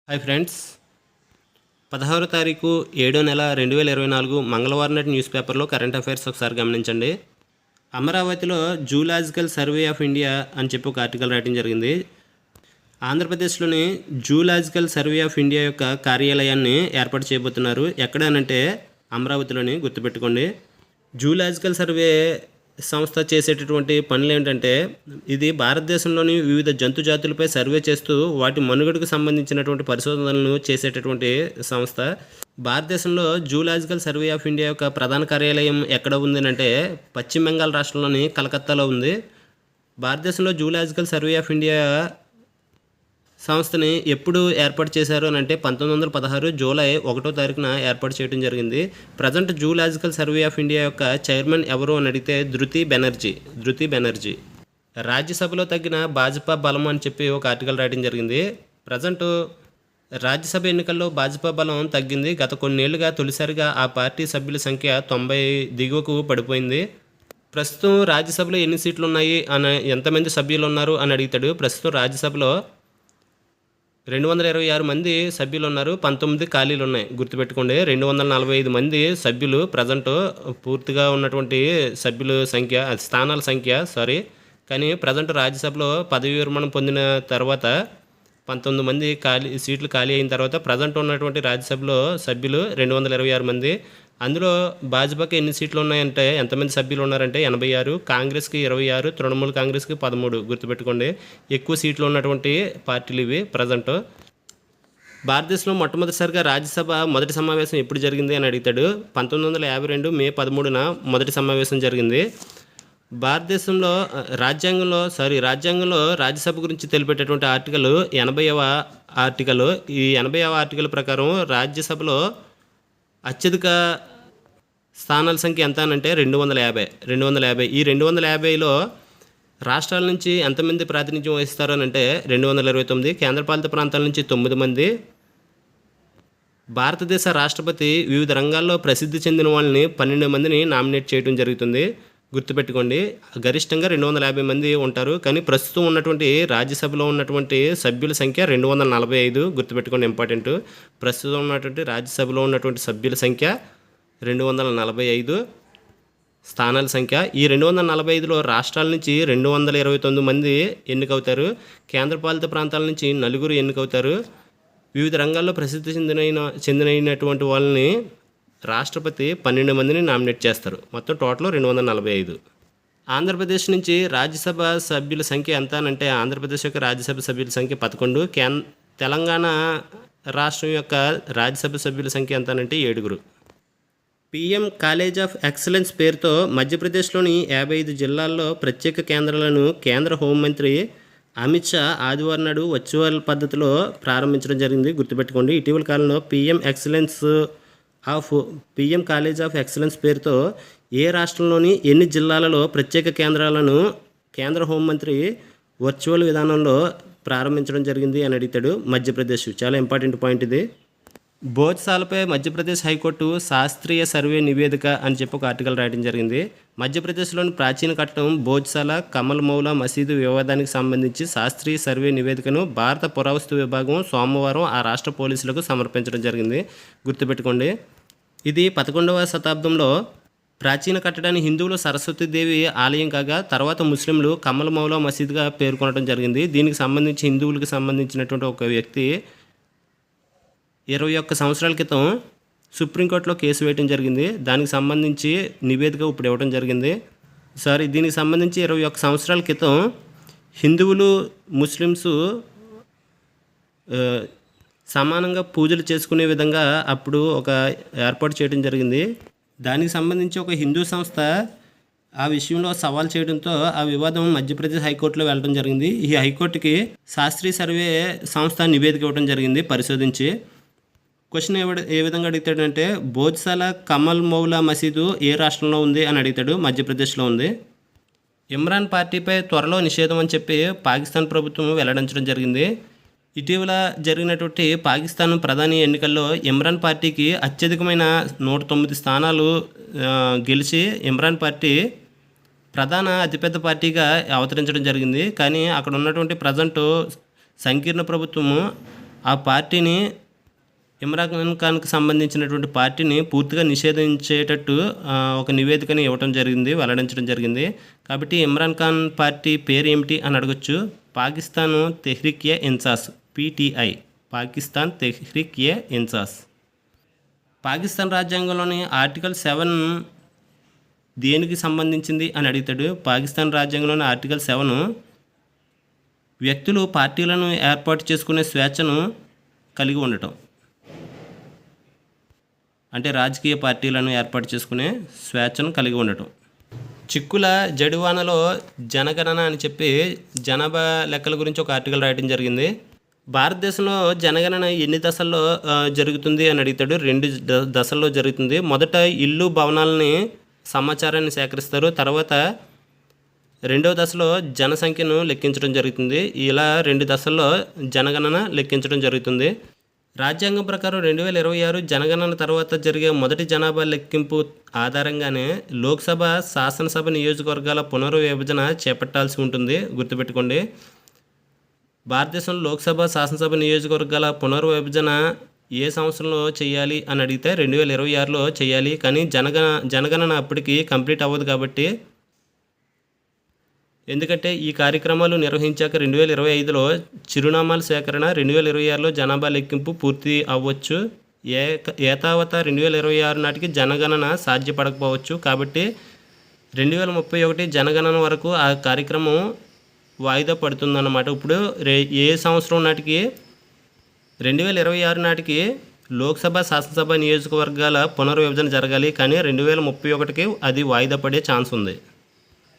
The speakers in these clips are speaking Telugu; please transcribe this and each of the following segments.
హాయ్ ఫ్రెండ్స్, 16వ తారీఖు 7వ నెల 2024 మంగళవారం నాటి న్యూస్ పేపర్లో కరెంట్ అఫైర్స్ ఒకసారి గమనించండి. అమరావతిలో జూలాజికల్ సర్వే ఆఫ్ ఇండియా అని చెప్పి ఒక ఆర్టికల్ రాయడం జరిగింది. ఆంధ్రప్రదేశ్లోని జూలాజికల్ సర్వే ఆఫ్ ఇండియా యొక్క కార్యాలయాన్ని ఏర్పాటు చేయబోతున్నారు. ఎక్కడనంటే అమరావతిలోని, గుర్తుపెట్టుకోండి. జూలాజికల్ సర్వే సంస్థ చేసేటటువంటి పనులు ఏంటంటే, ఇది భారతదేశంలోని వివిధ జంతు జాతులపై సర్వే చేస్తూ వాటి మనుగడకు సంబంధించినటువంటి పరిశోధనలను చేసేటటువంటి సంస్థ. భారతదేశంలో జూలాజికల్ సర్వే ఆఫ్ ఇండియా యొక్క ప్రధాన కార్యాలయం ఎక్కడ ఉంది అంటే పశ్చిమ బెంగాల్ రాష్ట్రంలోని కలకత్తాలో ఉంది. భారతదేశంలో జూలాజికల్ సర్వే ఆఫ్ ఇండియా సంస్థని ఎప్పుడు ఏర్పాటు చేశారు అని అంటే 1916 జూలై 1వ తారీఖున ఏర్పాటు చేయడం జరిగింది. Present zoological survey of India యొక్క చైర్మన్ ఎవరు అని అడిగితే ధృతి బెనర్జీ. రాజ్యసభలో తగ్గిన భాజపా బలం అని చెప్పి ఒక ఆర్టికల్ రాయడం జరిగింది. ప్రజెంట్ రాజ్యసభ ఎన్నికల్లో భాజపా బలం తగ్గింది. గత కొన్నేళ్లుగా తొలిసారిగా ఆ పార్టీ సభ్యుల సంఖ్య 90 దిగువకు పడిపోయింది. ప్రస్తుతం రాజ్యసభలో ఎన్ని సీట్లు ఉన్నాయి అని, ఎంతమంది సభ్యులు ఉన్నారు అని అడుగుతాడు. ప్రస్తుతం రాజ్యసభలో 226 మంది సభ్యులు ఉన్నారు, 19 ఖాళీలు ఉన్నాయి. గుర్తుపెట్టుకోండి, 245 మంది సభ్యులు ప్రజెంట్ పూర్తిగా ఉన్నటువంటి స్థానాల సంఖ్య కానీ ప్రజెంట్ రాజ్యసభలో పదవి విరమణ పొందిన తర్వాత 19 మంది సీట్లు ఖాళీ అయిన తర్వాత ప్రజెంట్ ఉన్నటువంటి రాజ్యసభలో సభ్యులు 226 మంది. అందులో భాజపాకి ఎన్ని సీట్లు ఉన్నాయంటే, ఎంతమంది సభ్యులు ఉన్నారంటే 86, కాంగ్రెస్కి 26, తృణమూల్ కాంగ్రెస్కి 13. గుర్తుపెట్టుకోండి, ఎక్కువ సీట్లు ఉన్నటువంటి పార్టీలు ఇవి. ప్రజెంట్ భారతదేశంలో మొట్టమొదటిసారిగా రాజ్యసభ మొదటి సమావేశం ఎప్పుడు జరిగింది అని అడుగుతాడు. 1952 మే 13న మొదటి సమావేశం జరిగింది. భారతదేశంలో రాజ్యాంగంలో రాజ్యసభ గురించి తెలిపేటటువంటి ఆర్టికల్ 80వ ఆర్టికల్. ఈ 80వ ఆర్టికల్ ప్రకారం రాజ్యసభలో అత్యధిక స్థానాల సంఖ్య ఎంత అనంటే 250. ఈ 250లో రాష్ట్రాల నుంచి ఎంతమంది ప్రాతినిధ్యం వహిస్తారు అని అంటే 229, కేంద్రపాలిత ప్రాంతాల నుంచి 9 మంది. భారతదేశ రాష్ట్రపతి వివిధ రంగాల్లో ప్రసిద్ధి చెందిన వాళ్ళని 12 మందిని నామినేట్ చేయడం జరుగుతుంది. గుర్తుపెట్టుకోండి, గరిష్టంగా 250 మంది ఉంటారు. కానీ ప్రస్తుతం ఉన్నటువంటి రాజ్యసభలో ఉన్నటువంటి సభ్యుల సంఖ్య 245. గుర్తుపెట్టుకోండి, ఇంపార్టెంట్. ప్రస్తుతం ఉన్నటువంటి రాజ్యసభలో ఉన్నటువంటి సభ్యుల సంఖ్య 245 స్థానాల సంఖ్య. ఈ 245లో రాష్ట్రాల నుంచి 229 మంది ఎన్నికవుతారు. కేంద్రపాలిత ప్రాంతాల నుంచి 4 ఎన్నికవుతారు. వివిధ రంగాల్లో ప్రసిద్ధి చెందినటువంటి వాళ్ళని రాష్ట్రపతి 12 మందిని నామినేట్ చేస్తారు. మొత్తం టోటల్ 245. ఆంధ్రప్రదేశ్ నుంచి రాజ్యసభ సభ్యుల సంఖ్య ఎంత అంటే, ఆంధ్రప్రదేశ్ యొక్క రాజ్యసభ సభ్యుల సంఖ్య 11. తెలంగాణ రాష్ట్రం యొక్క రాజ్యసభ సభ్యుల సంఖ్య ఎంత అంటే 7. పిఎం కాలేజ్ ఆఫ్ ఎక్సలెన్స్ పేరుతో మధ్యప్రదేశ్లోని 55 జిల్లాల్లో ప్రత్యేక కేంద్రాలను కేంద్ర హోంమంత్రి అమిత్ షా ఆదివారం నాడు వర్చువల్ పద్ధతిలో ప్రారంభించడం జరిగింది. గుర్తుపెట్టుకోండి, ఇటీవల కాలంలో పిఎం కాలేజ్ ఆఫ్ ఎక్సలెన్స్ పేరుతో ఏ రాష్ట్రంలోని ఎన్ని జిల్లాలలో ప్రత్యేక కేంద్రాలను కేంద్ర హోంమంత్రి వర్చువల్ విధానంలో ప్రారంభించడం జరిగింది అని అడుగుతాడు. మధ్యప్రదేశ్. చాలా ఇంపార్టెంట్ పాయింట్ ఇది. భోజ్శాలపై మధ్యప్రదేశ్ హైకోర్టు శాస్త్రీయ సర్వే నివేదిక అని చెప్పి ఒక ఆర్టికల్ రాయడం జరిగింది. మధ్యప్రదేశ్లోని ప్రాచీన కట్టడం భోజ్శాల కమల్ మౌలా మసీదు వివాదానికి సంబంధించి శాస్త్రీయ సర్వే నివేదికను భారత పురావస్తు విభాగం సోమవారం ఆ రాష్ట్ర పోలీసులకు సమర్పించడం జరిగింది. గుర్తుపెట్టుకోండి, ఇది 11వ శతాబ్దంలో ప్రాచీన కట్టడాన్ని హిందువులు సరస్వతీదేవి ఆలయం కాగా తర్వాత ముస్లింలు కమల్ మౌలా మసీదుగా పేర్కొనడం జరిగింది. దీనికి సంబంధించి హిందువులకు సంబంధించినటువంటి ఒక వ్యక్తి 21 సంవత్సరాల క్రితం సుప్రీంకోర్టులో కేసు వేయడం జరిగింది. దానికి సంబంధించి నివేదిక ఇప్పుడు ఇవ్వడం జరిగింది. దీనికి సంబంధించి 21 సంవత్సరాల క్రితం హిందువులు ముస్లిమ్స్ సమానంగా పూజలు చేసుకునే విధంగా అప్పుడు ఒక ఏర్పాటు చేయడం జరిగింది. దానికి సంబంధించి ఒక హిందూ సంస్థ ఆ విషయంలో సవాల్ చేయడంతో ఆ వివాదం మధ్యప్రదేశ్ హైకోర్టులో వెళ్ళడం జరిగింది. ఈ హైకోర్టుకి శాస్త్రీయ సర్వే సంస్థ నివేదిక ఇవ్వడం జరిగింది పరిశోధించి. క్వశ్చన్ ఏ విధంగా అడుగుతాడంటే, భోజ్శాల కమల్ మౌలా మసీదు ఏ రాష్ట్రంలో ఉంది అని అడుగుతాడు. మధ్యప్రదేశ్లో ఉంది. ఇమ్రాన్ పార్టీపై త్వరలో నిషేధం అని చెప్పి పాకిస్తాన్ ప్రభుత్వం వెల్లడించడం జరిగింది. ఇటీవల జరిగినటువంటి పాకిస్తాన్ ప్రధాని ఎన్నికల్లో ఇమ్రాన్ పార్టీకి అత్యధికమైన 109 స్థానాలు గెలిచి ఇమ్రాన్ పార్టీ ప్రధాన అతిపెద్ద పార్టీగా అవతరించడం జరిగింది. కానీ అక్కడ ఉన్నటువంటి ప్రజెంట్ సంకీర్ణ ప్రభుత్వము ఆ పార్టీని ఇమ్రాన్ ఖాన్కి సంబంధించినటువంటి పార్టీని పూర్తిగా నిషేధించేటట్టు ఒక నివేదికని ఇవ్వటం జరిగింది, వెల్లడించడం జరిగింది. కాబట్టి ఇమ్రాన్ ఖాన్ పార్టీ పేరు ఏమిటి అని అడగొచ్చు. పాకిస్తాన్ తెహ్రీక్ ఏ ఇన్సాఫ్, PTI, పాకిస్తాన్ తెహ్రీక్ ఏ ఇన్సాఫ్. పాకిస్తాన్ రాజ్యాంగంలోని ఆర్టికల్ 7 దేనికి సంబంధించింది అని అడుగుతాడు. పాకిస్తాన్ రాజ్యాంగంలోని ఆర్టికల్ 7 వ్యక్తులు పార్టీలను ఏర్పాటు చేసుకునే స్వేచ్ఛను కలిగి ఉండటం, అంటే రాజకీయ పార్టీలను ఏర్పాటు చేసుకునే స్వేచ్ఛను కలిగి ఉండటం. చిక్కుల జడివానలో జనగణన అని చెప్పి జనాభా లెక్కల గురించి ఒక ఆర్టికల్ రాయడం జరిగింది. భారతదేశంలో జనగణన ఎన్ని దశల్లో జరుగుతుంది అని అడుగుతాడు. 2 దశల్లో జరుగుతుంది. మొదట ఇల్లు, భవనాలని సమాచారాన్ని సేకరిస్తారు. తర్వాత 2వ దశలో జనసంఖ్యను లెక్కించడం జరుగుతుంది. ఇలా 2 దశల్లో జనగణన లెక్కించడం జరుగుతుంది. రాజ్యాంగం ప్రకారం 2026 జనగణన తర్వాత జరిగే మొదటి జనాభా లెక్కింపు ఆధారంగానే లోక్సభ, శాసనసభ నియోజకవర్గాల పునర్విభజన చేపట్టాల్సి ఉంటుంది. గుర్తుపెట్టుకోండి, భారతదేశంలో లోక్సభ, శాసనసభ నియోజకవర్గాల పునర్విభజన ఏ సంవత్సరంలో చేయాలి అని అడిగితే 2026లో చేయాలి. కానీ జనగణన అప్పటికి కంప్లీట్ అవ్వదు. కాబట్టి ఎందుకంటే ఈ కార్యక్రమాలు నిర్వహించాక 2025లో చిరునామాల సేకరణ, 2026లో జనాభా లెక్కింపు పూర్తి అవ్వచ్చు. ఏతావత 2026 నాటికి జనగణన సాధ్యపడకపోవచ్చు. కాబట్టి 2031 జనగణన వరకు ఆ కార్యక్రమం వాయిదా పడుతుందన్నమాట. ఇప్పుడు ఏ సంవత్సరం నాటికి 2026 నాటికి లోక్సభ, శాసనసభ నియోజకవర్గాల పునర్విభజన జరగాలి. కానీ 2031కి అది వాయిదా పడే ఛాన్స్ ఉంది.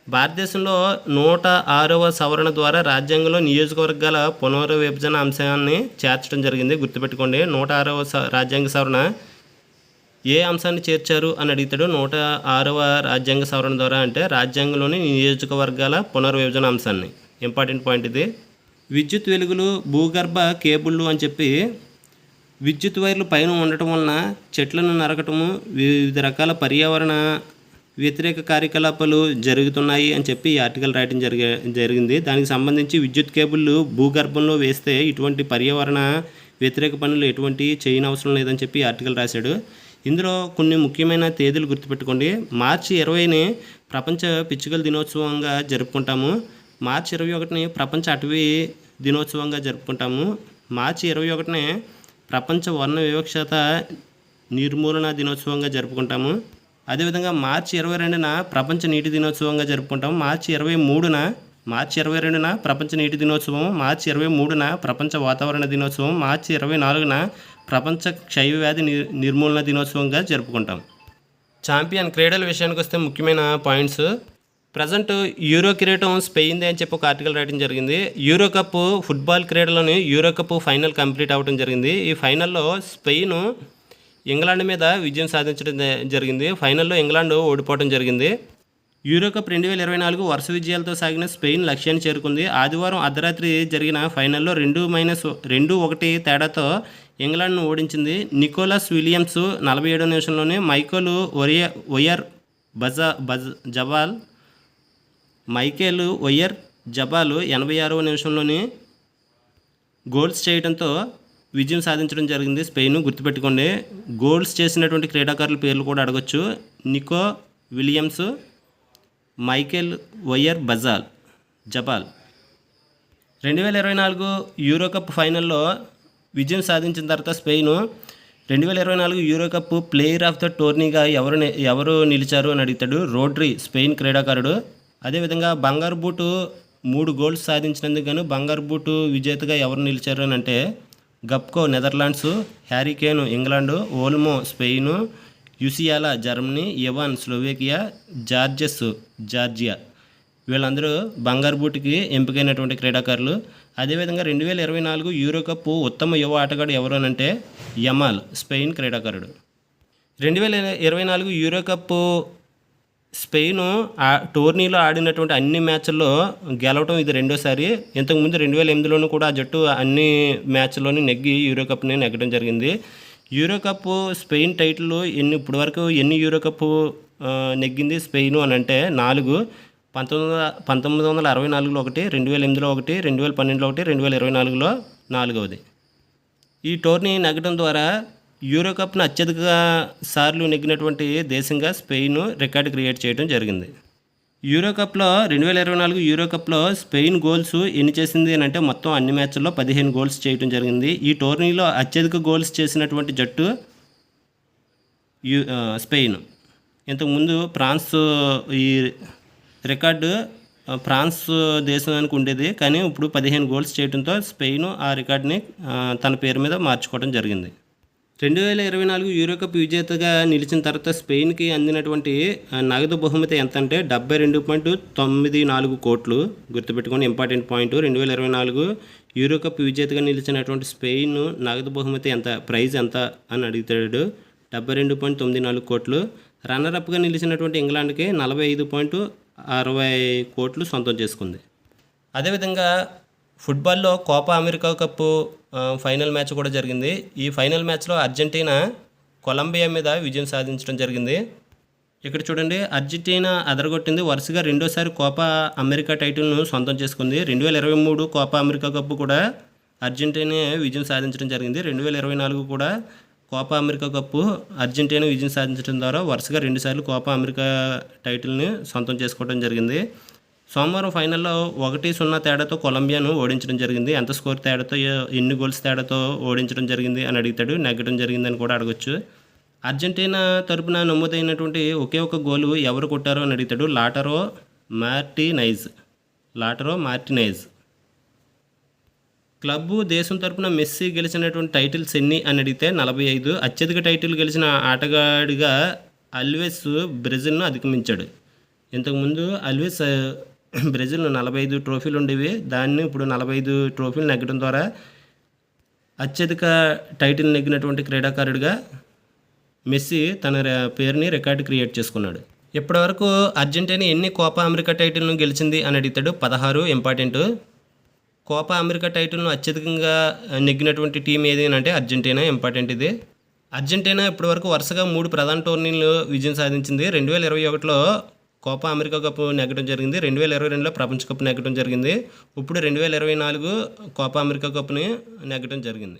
భారతదేశంలో 106వ సవరణ ద్వారా రాజ్యాంగంలో నియోజకవర్గాల పునర్విభజన అంశాన్ని చేర్చడం జరిగింది. గుర్తుపెట్టుకోండి, 106వ రాజ్యాంగ సవరణ ఏ అంశాన్ని చేర్చారు అని అడుగుతాడు. 106వ రాజ్యాంగ సవరణ ద్వారా అంటే రాజ్యాంగంలోని నియోజకవర్గాల పునర్విభజన అంశాన్ని. ఇంపార్టెంట్ పాయింట్ ఇది. విద్యుత్ వెలుగులు, భూగర్భ కేబుళ్ళు అని చెప్పి విద్యుత్ వైర్లు పైన ఉండటం వలన చెట్లను నరకటము, వివిధ రకాల పర్యావరణ వ్యతిరేక కార్యకలాపాలు జరుగుతున్నాయి అని చెప్పి ఈ ఆర్టికల్ రాయడం జరిగింది. దానికి సంబంధించి విద్యుత్ కేబుళ్ళు భూగర్భంలో వేస్తే ఇటువంటి పర్యావరణ వ్యతిరేక పనులు ఎటువంటి చేయనవసరం లేదని చెప్పి ఈ ఆర్టికల్ రాశాడు. ఇందులో కొన్ని ముఖ్యమైన తేదీలు గుర్తుపెట్టుకోండి. మార్చి 20ని ప్రపంచ పిచ్చుకల దినోత్సవంగా జరుపుకుంటాము. మార్చి 21ని ప్రపంచ అటవీ దినోత్సవంగా జరుపుకుంటాము. మార్చి 21ని ప్రపంచ వర్ణ వివక్షత నిర్మూలన దినోత్సవంగా జరుపుకుంటాము. అదేవిధంగా మార్చి 22న ప్రపంచ నీటి దినోత్సవంగా జరుపుకుంటాము. మార్చి 22న ప్రపంచ నీటి దినోత్సవం, మార్చి 23న ప్రపంచ వాతావరణ దినోత్సవం, మార్చి 24న ప్రపంచ క్షయవ్యాధి నిర్మూలన దినోత్సవంగా జరుపుకుంటాం. ఛాంపియన్ క్రీడల విషయానికి వస్తే ముఖ్యమైన పాయింట్స్. ప్రజెంట్ యూరో కిరీటం స్పెయిన్దే అని చెప్పి ఒక ఆర్టికల్ రాయడం జరిగింది. యూరో కప్ ఫుట్బాల్ క్రీడలోని యూరో కప్ ఫైనల్ కంప్లీట్ అవ్వడం జరిగింది. ఈ ఫైనల్లో స్పెయిన్ ఇంగ్లాండ్ మీద విజయం సాధించడం జరిగింది. ఫైనల్లో ఇంగ్లాండ్ ఓడిపోవడం జరిగింది. యూరో కప్ 2024 వరుస విజయాలతో సాగిన స్పెయిన్ లక్ష్యాన్ని చేరుకుంది. ఆదివారం అర్ధరాత్రి జరిగిన ఫైనల్లో 2-1 తేడాతో ఇంగ్లాండ్ను ఓడించింది. నికోలస్ విలియమ్స్ 47వ నిమిషంలోనే, మైకేల్ ఒయర్ జబాల్ 86వ నిమిషంలోనే గోల్స్ చేయడంతో విజయం సాధించడం జరిగింది స్పెయిన్. గుర్తుపెట్టుకోండి, గోల్స్ చేసినటువంటి క్రీడాకారుల పేర్లు కూడా అడగొచ్చు. Nico Williams, Mikel Oyarzabal. 2024 Euro Cup ఫైనల్లో విజయం సాధించిన తర్వాత Spain 2024 Euro Cup player of the టోర్నీగా ఎవరు నిలిచారు అని అడుగుతాడు. రోడ్రి, స్పెయిన్ క్రీడాకారుడు. అదేవిధంగా బంగారు బూటు 3 గోల్స్ సాధించినందుకు గాను బంగారు బూటు విజేతగా ఎవరు నిలిచారు అని అంటే Gakpo Netherlands, Harry Kane England, Olmo Spain, Musiala Germany, Ivan Slovakia, Georgia వీళ్ళందరూ బంగారు బూటుకి ఎంపికైనటువంటి క్రీడాకారులు. అదేవిధంగా 2024 యూరో కప్ ఉత్తమ యువ ఆటగాడు ఎవరు అని అంటే యమాల్, స్పెయిన్ క్రీడాకారుడు. 2024 యూరో కప్ స్పెయిన్ టోర్నీలో ఆడినటువంటి అన్ని మ్యాచ్ల్లో గెలవడం ఇది రెండోసారి. ఇంతకుముందు 2008లోనూ కూడా ఆ జట్టు అన్ని మ్యాచ్ల్లోనూ నెగ్గి యూరో కప్ని నెగ్గడం జరిగింది. యూరో కప్ స్పెయిన్ టైటిల్ ఇప్పటి వరకు ఎన్ని యూరో కప్ నెగ్గింది స్పెయిన్ అని అంటే 4. 1964లో ఒకటి, 2008లో ఒకటి, 2012లో ఒకటి, 2024లో 4వది. ఈ టోర్నీ నెగ్గడం ద్వారా యూరో కప్ను అత్యధిక సార్లు నెగ్గినటువంటి దేశంగా స్పెయిన్ రికార్డు క్రియేట్ చేయడం జరిగింది. యూరో కప్లో 2024 యూరో కప్లో స్పెయిన్ గోల్స్ ఎన్ని చేసింది అని అంటే మొత్తం అన్ని మ్యాచ్ల్లో 15 గోల్స్ చేయడం జరిగింది. ఈ టోర్నీలో అత్యధిక గోల్స్ చేసినటువంటి జట్టు స్పెయిన్. ఇంతకుముందు ఫ్రాన్స్ ఈ రికార్డు ఫ్రాన్స్ దేశానికి ఉండేది, కానీ ఇప్పుడు 15 గోల్స్ చేయడంతో స్పెయిన్ ఆ రికార్డుని తన పేరు మీద మార్చుకోవడం జరిగింది. 2024 యూరో కప్ విజేతగా నిలిచిన తర్వాత స్పెయిన్కి అందినటువంటి నగదు బహుమతి ఎంత అంటే 72.94 కోట్లు. గుర్తుపెట్టుకోండి, ఇంపార్టెంట్ పాయింట్. 2024 యూరో కప్ విజేతగా నిలిచినటువంటి స్పెయిన్ నగదు బహుమతి ఎంత, ప్రైజ్ ఎంత అని అడుగుతాడు. 72.94 కోట్లు. రన్నరప్గా నిలిచినటువంటి ఇంగ్లాండ్కి 45.60 కోట్లు సొంతం చేసుకుంది. అదేవిధంగా ఫుట్బాల్లో Copa America cup final match కూడా జరిగింది. ఈ ఫైనల్ మ్యాచ్లో అర్జెంటీనా కొలంబియా మీద విజయం సాధించడం జరిగింది. ఇక్కడ చూడండి, అర్జెంటీనా అదరగొట్టింది. వరుసగా రెండోసారి కోపా అమెరికా టైటిల్ను సొంతం చేసుకుంది. 2023 కోపా అమెరికా కప్పు కూడా అర్జెంటీనా విజయం సాధించడం జరిగింది. 2024 కూడా కోపా అమెరికా కప్పు అర్జెంటీనా విజయం సాధించడం ద్వారా వరుసగా 2 సార్లు కోపా అమెరికా టైటిల్ని సొంతం చేసుకోవడం జరిగింది. సోమవారం ఫైనల్లో 1-0 తేడాతో కొలంబియాను ఓడించడం జరిగింది. ఎంత స్కోర్ తేడాతో, ఎన్ని గోల్స్ తేడాతో ఓడించడం జరిగింది అని అడుగుతాడు. నెగ్గడం జరిగిందని కూడా అడగచ్చు. అర్జెంటీనా తరపున నమోదైనటువంటి ఒకే ఒక గోలు ఎవరు కొట్టారో అని అడుగుతాడు. లాటరో మార్టినైజ్. క్లబ్బు దేశం తరపున మెస్సీ గెలిచినటువంటి టైటిల్స్ ఎన్ని అని అడిగితే 45. అత్యధిక టైటిల్ గెలిచిన ఆటగాడిగా అల్వెస్ బ్రెజిల్ను అధిగమించాడు. ఇంతకుముందు అల్వెస్ బ్రెజిల్ 45 ట్రోఫీలు ఉండేవి. దాన్ని ఇప్పుడు 45 ట్రోఫీలు నెగ్గడం ద్వారా అత్యధిక టైటిల్ నెగ్గినటువంటి క్రీడాకారుడిగా మెస్సీ తన పేరుని రికార్డు క్రియేట్ చేసుకున్నాడు. ఇప్పటివరకు అర్జెంటీనా ఎన్ని కోపా అమెరికా టైటిల్ను గెలిచింది అని అడుగుతాడు. 16 ఇంపార్టెంట్. కోపా అమెరికా టైటిల్ను అత్యధికంగా నెగ్గినటువంటి టీం ఏది అంటే అర్జెంటీనా, ఇంపార్టెంట్ ఇది. అర్జెంటీనా ఇప్పటివరకు వరుసగా 3 ప్రధాన టోర్నీలు విజయం సాధించింది. 2021లో కోపా అమెరికా కప్ నెగ్గడం జరిగింది. 2022లో ప్రపంచ కప్ నెగ్గడం జరిగింది. ఇప్పుడు 2024 కోపా అమెరికా కప్ని నెగ్గడం జరిగింది.